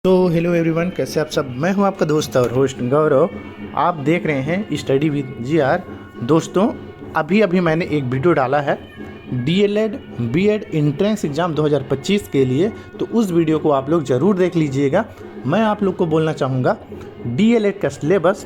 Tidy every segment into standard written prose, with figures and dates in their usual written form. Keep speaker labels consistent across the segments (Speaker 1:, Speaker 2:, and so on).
Speaker 1: तो hello everyone, कैसे आप सब। मैं हूं आपका दोस्त और होस्ट गौरव। आप देख रहे हैं स्टडी विद जीआर। दोस्तों, अभी मैंने एक वीडियो डाला है डीएलएड बीएड एंट्रेंस एग्ज़ाम 2025 के लिए, तो उस वीडियो को आप लोग ज़रूर देख लीजिएगा। मैं आप लोग को बोलना चाहूँगा डीएलएड का सिलेबस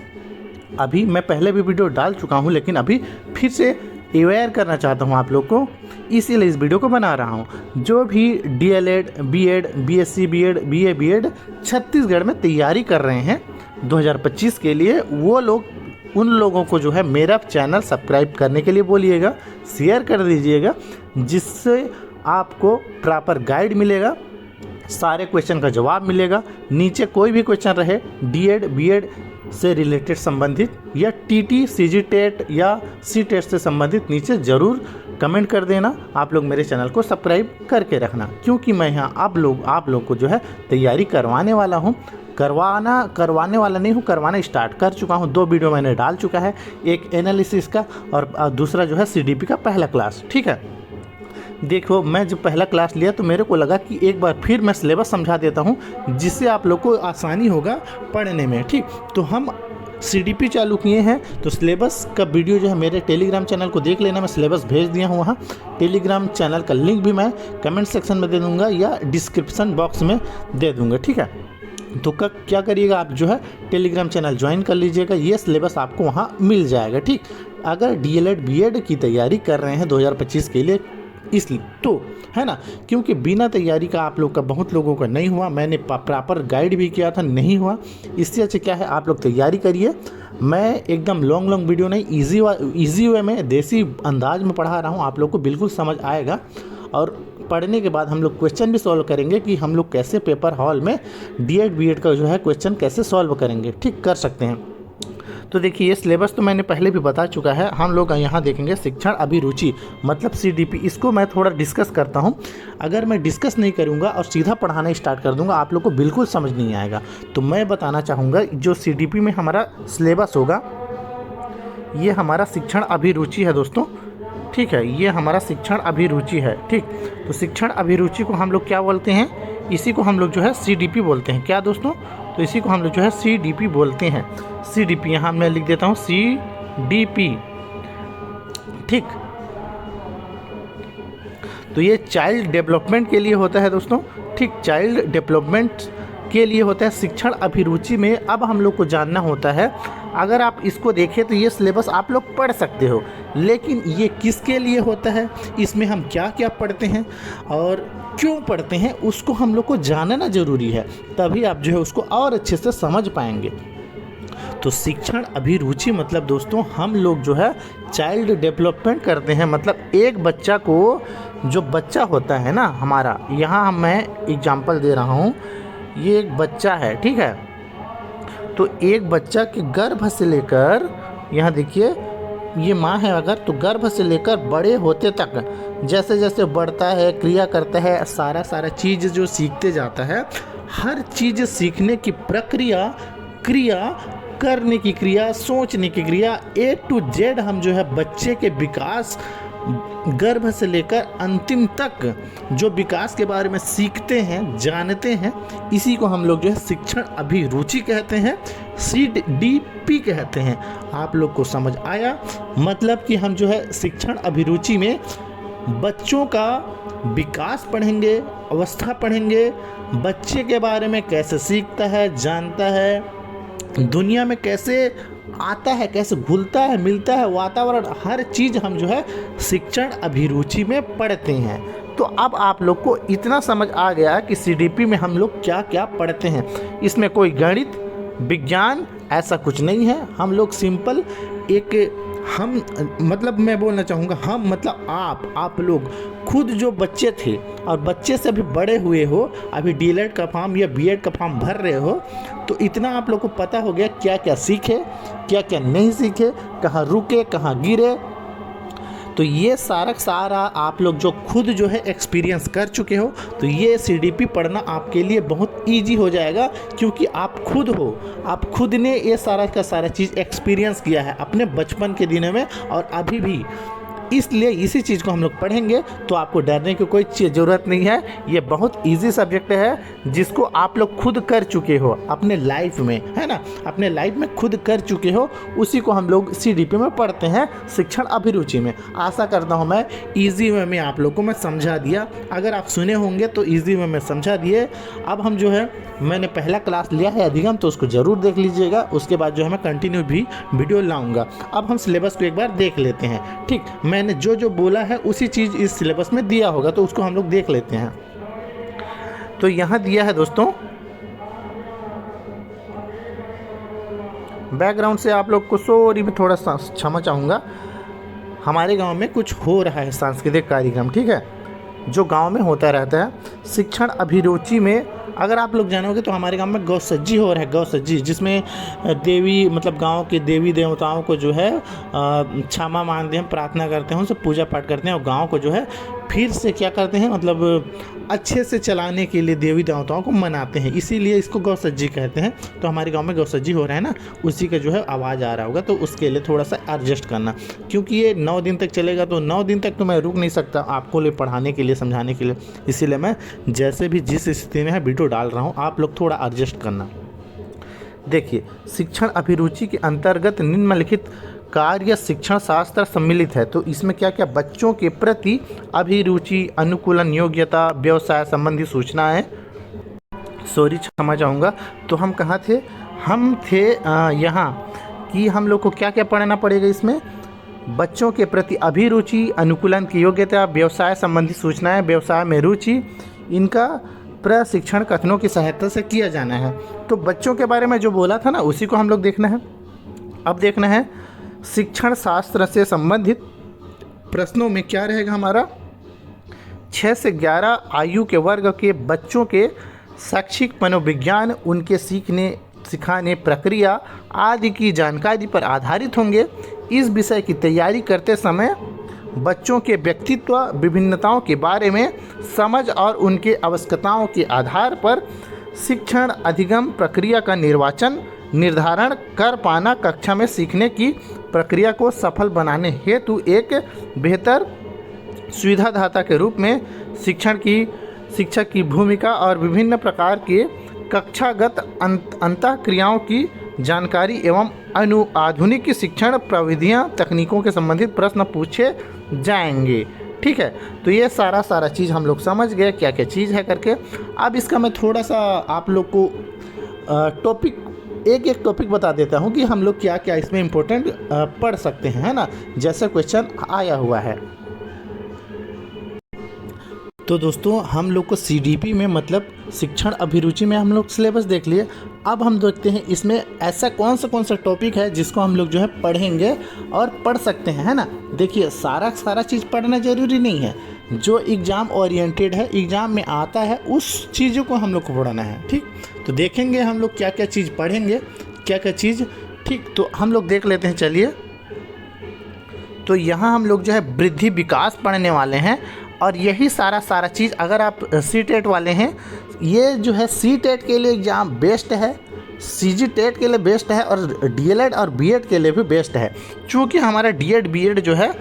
Speaker 1: अभी मैं पहले भी वीडियो डाल चुका हूँ, लेकिन अभी फिर से अवेयर करना चाहता हूँ आप लोग को, इसीलिए इस वीडियो को बना रहा हूँ। जो भी DElEd BEd BSc BEd BA BEd Chhattisgarh में तैयारी कर रहे हैं 2025 के लिए, वो लोग उन लोगों को जो है मेरा चैनल सब्सक्राइब करने के लिए बोलिएगा, शेयर कर दीजिएगा, जिससे आपको प्रॉपर गाइड मिलेगा, सारे क्वेश्चन का जवाब मिलेगा। नीचे कोई भी क्वेश्चन रहे डीएड बीएड से रिलेटेड संबंधित या टीटी सीजी टेट या सी टेट से संबंधित नीचे ज़रूर कमेंट कर देना। आप लोग मेरे चैनल को सब्सक्राइब करके रखना, क्योंकि मैं यहाँ आप लोग को जो है तैयारी करवाने वाला हूँ। करवाने वाला नहीं हूँ, करवाना स्टार्ट कर चुका हूँ। 2 वीडियो मैंने डाल चुका है, एक एनालिसिस का और दूसरा जो है सीडीपी का पहला क्लास। ठीक है, देखो, मैं जब पहला क्लास लिया तो मेरे को लगा कि एक बार फिर मैं सिलेबस समझा देता हूँ, जिससे आप लोग को आसानी होगा पढ़ने में। ठीक, तो हम सीडीपी चालू किए हैं, तो सिलेबस का वीडियो जो है मेरे टेलीग्राम चैनल को देख लेना। मैं सिलेबस भेज दिया हूँ वहाँ। टेलीग्राम चैनल का लिंक भी मैं कमेंट सेक्शन में दे दूँगा या डिस्क्रिप्शन बॉक्स में दे दूँगा। ठीक है, तो क्या करिएगा, आप जो है टेलीग्राम चैनल ज्वाइन कर लीजिएगा, ये सिलेबस आपको वहाँ मिल जाएगा। ठीक, अगर डीएलएड बीएड की तैयारी कर रहे हैं 2025 के लिए, इसलिए तो है ना, क्योंकि बिना तैयारी का आप लोग का बहुत लोगों का नहीं हुआ। मैंने प्रॉपर गाइड भी किया था, नहीं हुआ। इससे अच्छा क्या है, आप लोग तैयारी करिए। मैं एकदम लॉन्ग वीडियो नहीं, ईजी वे में, देसी अंदाज में पढ़ा रहा हूँ, आप लोग को बिल्कुल समझ आएगा। और पढ़ने के बाद हम लोग क्वेश्चन भी सॉल्व करेंगे कि हम लोग कैसे पेपर हॉल में डीएड बीएड का जो है क्वेश्चन कैसे सॉल्व करेंगे। ठीक, कर सकते हैं। तो देखिए, ये सिलेबस तो मैंने पहले भी बता चुका है। हम लोग यहाँ देखेंगे शिक्षण अभिरुचि मतलब सीडीपी। इसको मैं थोड़ा डिस्कस करता हूँ। अगर मैं डिस्कस नहीं करूँगा और सीधा पढ़ाना स्टार्ट कर दूँगा, आप लोग को बिल्कुल समझ नहीं आएगा। तो मैं बताना चाहूँगा, जो सीडीपी में हमारा सिलेबस होगा, ये हमारा शिक्षण अभिरुचि है दोस्तों। ठीक है, ये हमारा शिक्षण अभिरुचि है। ठीक, तो शिक्षण अभिरुचि को हम लोग क्या बोलते हैं, इसी को हम लोग जो है सीडीपी बोलते हैं। क्या दोस्तों, तो इसी को हम लोग जो है सीडीपी बोलते हैं। सीडीपी यहाँ मैं लिख देता हूँ सीडीपी। ठीक, तो ये चाइल्ड डेवलपमेंट के लिए होता है दोस्तों। ठीक, चाइल्ड डेवलपमेंट के लिए होता है। शिक्षण अभिरुचि में अब हम लोग को जानना होता है, अगर आप इसको देखें तो ये सिलेबस आप लोग पढ़ सकते हो, लेकिन ये किसके लिए होता है, इसमें हम क्या क्या पढ़ते हैं और क्यों पढ़ते हैं, उसको हम लोग को जानना ज़रूरी है। तभी आप जो है उसको और अच्छे से समझ पाएंगे। तो शिक्षण अभिरुचि मतलब दोस्तों, हम लोग जो है चाइल्ड डेवलपमेंट करते हैं। मतलब एक बच्चा को, जो बच्चा होता है ना हमारा, यहाँ मैं एग्जांपल दे रहा हूँ, ये एक बच्चा है। ठीक है, तो एक बच्चा के गर्भ से लेकर, यहाँ देखिए ये माँ है अगर, तो गर्भ से लेकर बड़े होते तक जैसे जैसे बढ़ता है, क्रिया करता है, सारा चीज़ जो सीखते जाता है, हर चीज़ सीखने की प्रक्रिया, क्रिया करने की क्रिया, सोचने की क्रिया, A to Z हम जो है बच्चे के विकास, गर्भ से लेकर अंतिम तक जो विकास के बारे में सीखते हैं, जानते हैं, इसी को हम लोग जो है शिक्षण अभिरुचि कहते हैं, सीडीपी कहते हैं। आप लोग को समझ आया? मतलब कि हम जो है शिक्षण अभिरुचि में बच्चों का विकास पढ़ेंगे, अवस्था पढ़ेंगे, बच्चे के बारे में कैसे सीखता है, जानता है, दुनिया में कैसे आता है, कैसे घुलता है, मिलता है, वातावरण, हर चीज़ हम जो है शिक्षण अभिरुचि में पढ़ते हैं। तो अब आप लोग को इतना समझ आ गया कि सीडीपी में हम लोग क्या क्या पढ़ते हैं। इसमें कोई गणित विज्ञान ऐसा कुछ नहीं है। हम लोग सिंपल एक, हम मतलब मैं बोलना चाहूँगा, हम मतलब आप लोग खुद जो बच्चे थे और बच्चे से भी बड़े हुए हो, अभी डीएलएड का फॉर्म या बीएड का फॉर्म भर रहे हो, तो इतना आप लोग को पता हो गया क्या क्या सीखे, क्या क्या नहीं सीखे, कहाँ रुके, कहाँ गिरे। तो ये सारा आप लोग जो खुद जो है एक्सपीरियंस कर चुके हो, तो ये सीडीपी पढ़ना आपके लिए बहुत इजी हो जाएगा, क्योंकि आप खुद हो, आप खुद ने ये सारा का सारा चीज़ एक्सपीरियंस किया है अपने बचपन के दिनों में और अभी भी इसलिए इसी चीज़ को हम लोग पढ़ेंगे, तो आपको डरने की कोई ज़रूरत नहीं है। ये बहुत इजी सब्जेक्ट है जिसको आप लोग खुद कर चुके हो अपने लाइफ में, है ना, अपने लाइफ में खुद कर चुके हो। उसी को हम लोग CDP में पढ़ते हैं, शिक्षण अभिरुचि में। आशा करता हूँ मैं ईजी वे में आप लोग को मैं समझा दिया। अगर आप सुने होंगे तो ईजी वे में समझा दिए। अब हम जो है, मैंने पहला क्लास लिया है अधिगम, तो उसको ज़रूर देख लीजिएगा। उसके बाद जो है मैं कंटिन्यू भी वीडियो लाऊंगा। अब हम सिलेबस को एक बार देख लेते हैं। ठीक, मैंने जो जो बोला है उसी चीज़ इस सिलेबस में दिया होगा, तो उसको हम लोग देख लेते हैं। तो यहाँ दिया है दोस्तों, बैकग्राउंड से आप लोग को सॉरी मैं थोड़ा सा क्षमा चाहूँगा। हमारे गांव में कुछ हो रहा है सांस्कृतिक कार्यक्रम, ठीक है, जो गांव में होता रहता है। शिक्षण अभिरुचि में अगर आप लोग जानोगे तो हमारे गांव में गौसज्जी हो रहा है, गौसज्जी, जिसमें देवी मतलब गांव के देवी देवताओं को जो है क्षमा मांगते हैं, प्रार्थना करते हैं, उनसे पूजा पाठ करते हैं, और गांव को जो है फिर से क्या करते हैं, मतलब अच्छे से चलाने के लिए देवी देवताओं को मनाते हैं, इसीलिए इसको गौसज्जी कहते हैं। तो हमारे गांव में गौसज्जी हो रहा है ना, उसी का जो है आवाज़ आ रहा होगा, तो उसके लिए थोड़ा सा एडजस्ट करना, क्योंकि ये 9 दिन तक चलेगा, तो 9 दिन तक तो मैं रुक नहीं सकता आपको लिए पढ़ाने के लिए, समझाने के लिए। इसीलिए मैं जैसे भी जिस स्थिति में है वीडियो डाल रहा हूँ, आप लोग थोड़ा एडजस्ट करना। देखिए, शिक्षण अभिरुचि के अंतर्गत निम्नलिखित कार्य शिक्षण शास्त्र सम्मिलित है। तो इसमें क्या क्या, बच्चों के प्रति अभिरुचि, अनुकूलन, योग्यता, व्यवसाय संबंधी सूचनाएं, सॉरी क्षमा चाहूँगा। तो हम कहाँ थे, हम थे यहाँ कि हम लोग को क्या क्या पढ़ना पड़ेगा इसमें, बच्चों के प्रति अभिरुचि, अनुकूलन की योग्यता, व्यवसाय संबंधी सूचनाएं, व्यवसाय में रुचि, इनका प्रशिक्षण कथनों की सहायता से किया जाना है। तो बच्चों के बारे में जो बोला था ना, उसी को हम लोग देखना है। अब देखना है शिक्षण शास्त्र से संबंधित प्रश्नों में क्या रहेगा हमारा, 6 से 11 आयु के वर्ग के बच्चों के शैक्षिक मनोविज्ञान, उनके सीखने सिखाने प्रक्रिया आदि की जानकारी पर आधारित होंगे। इस विषय की तैयारी करते समय बच्चों के व्यक्तित्व विभिन्नताओं के बारे में समझ और उनके आवश्यकताओं के आधार पर शिक्षण अधिगम प्रक्रिया का निर्धारण कर पाना कक्षा में सीखने की प्रक्रिया को सफल बनाने हेतु एक बेहतर सुविधादाता के रूप में शिक्षक की भूमिका और विभिन्न प्रकार के कक्षागत अंतःक्रियाओं की जानकारी एवं आधुनिक शिक्षण प्रविधियां तकनीकों के संबंधित प्रश्न पूछे जाएंगे। ठीक है, तो ये सारा चीज़ हम लोग समझ गए क्या क्या चीज़ है करके। अब इसका मैं थोड़ा सा आप लोग को एक टॉपिक बता देता हूँ कि हम लोग क्या क्या इसमें इम्पोर्टेंट पढ़ सकते हैं, है ना, जैसे क्वेश्चन आया हुआ है। तो दोस्तों, हम लोग को CDP में मतलब शिक्षण अभिरुचि में हम लोग सिलेबस देख लिए। अब हम देखते हैं इसमें ऐसा कौन सा टॉपिक है जिसको हम लोग जो है पढ़ेंगे और पढ़ सकते हैं, है ना। देखिए, सारा चीज़ पढ़ना ज़रूरी नहीं है, जो एग्ज़ाम ओरिएंटेड है, एग्ज़ाम में आता है, उस चीज़ों को हम लोग को पढ़ना है। ठीक, तो देखेंगे हम लोग क्या क्या चीज़ पढ़ेंगे, क्या क्या चीज़। ठीक, तो हम लोग देख लेते हैं, चलिए। तो यहाँ हम लोग जो है वृद्धि विकास पढ़ने वाले हैं, और यही सारा चीज़ अगर आप CTET वाले हैं, ये जो है CTET के लिए एग्ज़ाम बेस्ट है, CGTET के लिए बेस्ट है, और DLED और BEd के लिए भी बेस्ट है। चूँकि हमारा DED BEd जो है,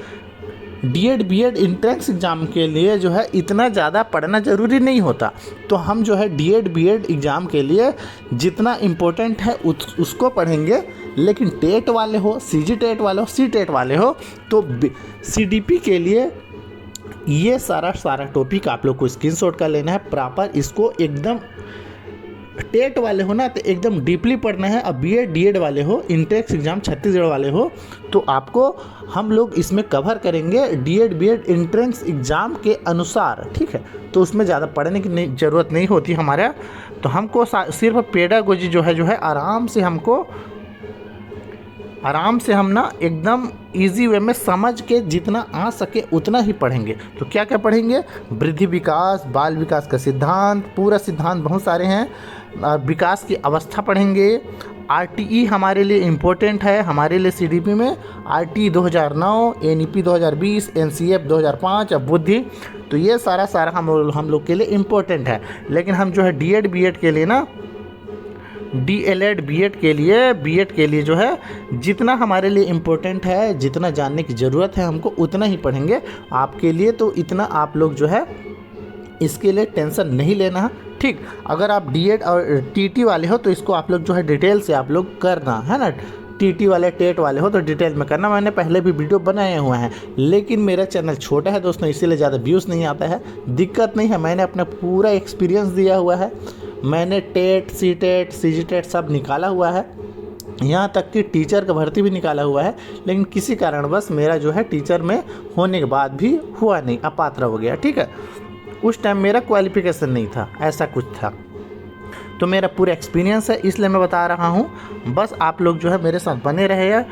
Speaker 1: DED BEd इंट्रेंस एग्ज़ाम के लिए जो है इतना ज़्यादा पढ़ना ज़रूरी नहीं होता। तो हम जो है DED BEd एग्ज़ाम के लिए जितना इम्पोर्टेंट है उसको पढ़ेंगे। लेकिन टेट वाले हो, CGTET वाले हो, CTET वाले हो, तो CDP के लिए ये सारा टॉपिक आप लोग को स्क्रीनशॉट कर लेना है प्रॉपर। इसको एकदम टेट वाले हो ना, तो एकदम डीपली पढ़ना है। अब BEd DED वाले हो, इंट्रेंस एग्ज़ाम छत्तीसगढ़ वाले हो, तो आपको हम लोग इसमें कवर करेंगे DED BEd इंट्रेंस एग्ज़ाम के अनुसार। ठीक है, तो उसमें ज़्यादा पढ़ने की ज़रूरत नहीं होती हमारा। तो हमको सिर्फ पेडागोजी जो है आराम से हम ना एकदम इजी वे में समझ के जितना आ सके उतना ही पढ़ेंगे। तो क्या क्या पढ़ेंगे, वृद्धि विकास, बाल विकास का सिद्धांत, पूरा सिद्धांत बहुत सारे हैं, विकास की अवस्था पढ़ेंगे। RTE हमारे लिए इम्पोर्टेंट है, हमारे लिए CDP में RTE 2009, NEP 2020, NCF 2005 और बुद्धि। तो ये सारा हम लोग के लिए इम्पोर्टेंट है। लेकिन हम जो है DED BEd के लिए ना DLED बीएड के लिए जो है जितना हमारे लिए इम्पोर्टेंट है, जितना जानने की ज़रूरत है हमको उतना ही पढ़ेंगे आपके लिए। तो इतना आप लोग जो है इसके लिए टेंशन नहीं लेना है, ठीक। अगर आप DED और TT वाले हो तो इसको आप लोग जो है डिटेल से आप लोग करना है ना। TT वाले टेट वाले हो तो डिटेल में करना। मैंने पहले भी वीडियो बनाए हुए हैं, लेकिन मेरा चैनल छोटा है दोस्तों, इसीलिए ज़्यादा व्यूज़ नहीं आता है। दिक्कत नहीं है, मैंने अपना पूरा एक्सपीरियंस दिया हुआ है। मैंने टेट, CTET, CGTET सब निकाला हुआ है, यहाँ तक कि टीचर का भर्ती भी निकाला हुआ है। लेकिन किसी कारणवश मेरा जो है टीचर में होने के बाद भी हुआ नहीं, अपात्र हो गया, ठीक है। उस टाइम मेरा क्वालिफिकेशन नहीं था, ऐसा कुछ था। तो मेरा पूरा एक्सपीरियंस है, इसलिए मैं बता रहा हूँ। बस आप लोग जो है मेरे साथ बने रहे।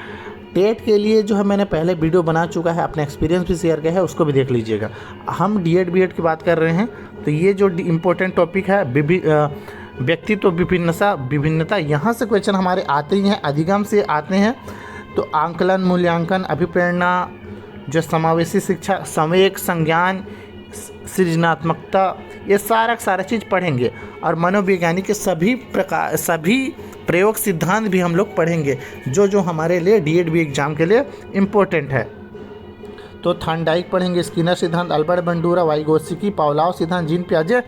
Speaker 1: टेट के लिए जो है मैंने पहले वीडियो बना चुका है, अपना एक्सपीरियंस भी शेयर किया है, उसको भी देख लीजिएगा। हम DED BED की बात कर रहे हैं, तो ये जो इम्पोर्टेंट टॉपिक है व्यक्तित्व विभिन्नता, यहाँ से क्वेश्चन हमारे आते ही हैं, अधिगम से आते हैं। तो आंकलन, मूल्यांकन, अभिप्रेरणा, जो समावेशी शिक्षा, संवेग, संज्ञान, सृजनात्मकता, ये सारा चीज़ पढ़ेंगे। और मनोवैज्ञानिक के सभी प्रयोग सिद्धांत भी हम लोग पढ़ेंगे, जो हमारे लिए DED BED एग्जाम के लिए इम्पोर्टेंट है। तो थॉर्नडाइक पढ़ेंगे, स्किनर सिद्धांत, अल्बर्ट बंडूरा, वाइगोत्स्की, पावलोव सिद्धांत, जीन पियाजे,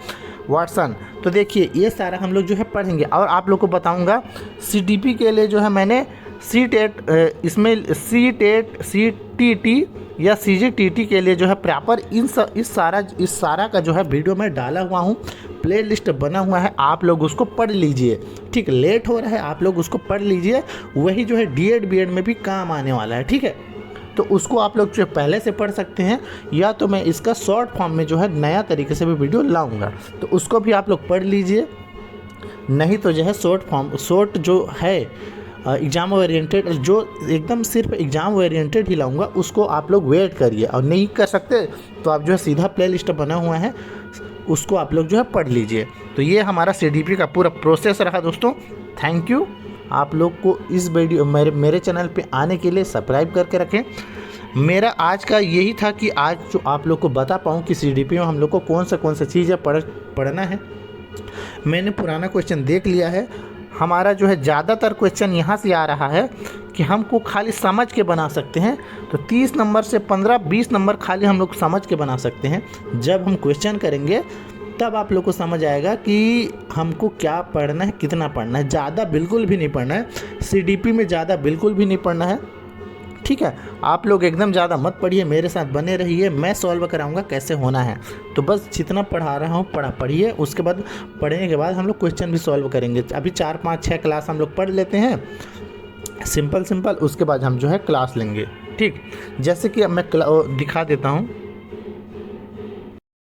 Speaker 1: वाटसन। तो देखिए ये सारा हम लोग जो है पढ़ेंगे। और आप लोग को बताऊंगा CTP के लिए जो है मैंने CTET, इसमें CTET, CTT या CGTT के लिए जो है प्रॉपर इस सारा का जो है वीडियो में डाला हुआ हूँ, प्ले लिस्ट बना हुआ है, आप लोग उसको पढ़ लीजिए, ठीक। लेट हो रहा है, आप लोग उसको पढ़ लीजिए, वही जो है DED BED में भी काम आने वाला है, ठीक है। तो उसको आप लोग जो पहले से पढ़ सकते हैं, या तो मैं इसका शॉर्ट फॉर्म में जो है नया तरीके से भी वीडियो लाऊंगा, तो उसको भी आप लोग पढ़ लीजिए। नहीं तो जो है शॉर्ट जो है एग्ज़ाम ओरिएंटेड, जो एकदम सिर्फ एग्ज़ाम ओरिएंटेड ही लाऊंगा, उसको आप लोग वेट करिए। और नहीं कर सकते तो आप जो है सीधा प्ले लिस्ट बना हुआ है, उसको आप लोग जो है पढ़ लीजिए। तो ये हमारा CDP का पूरा प्रोसेस रहा दोस्तों। थैंक यू आप लोग को इस वीडियो मेरे चैनल पे आने के लिए। सब्सक्राइब करके रखें। मेरा आज का यही था कि आज जो आप लोग को बता पाऊँ कि CDP में हम लोग को कौन सा चीज़ें पढ़ना है। मैंने पुराना क्वेश्चन देख लिया है, हमारा जो है ज़्यादातर क्वेश्चन यहाँ से आ रहा है कि हमको खाली समझ के बना सकते हैं। तो 30 नंबर से 15-20 नंबर खाली हम लोग समझ के बना सकते हैं। जब हम क्वेश्चन करेंगे तब आप लोग को समझ आएगा कि हमको क्या पढ़ना है, कितना पढ़ना है। ज़्यादा बिल्कुल भी नहीं पढ़ना है, CDP में ज़्यादा बिल्कुल भी नहीं पढ़ना है, ठीक है। आप लोग एकदम ज़्यादा मत पढ़िए, मेरे साथ बने रहिए, मैं सॉल्व कराऊंगा कैसे होना है। तो बस जितना पढ़ा रहा हूँ पढ़िए, उसके बाद पढ़ने के बाद हम लोग क्वेश्चन भी सॉल्व करेंगे। अभी 4, 5, 6 क्लास हम लोग पढ़ लेते हैं सिंपल, उसके बाद हम जो है क्लास लेंगे, ठीक। जैसे कि अब मैं दिखा देता हूँ।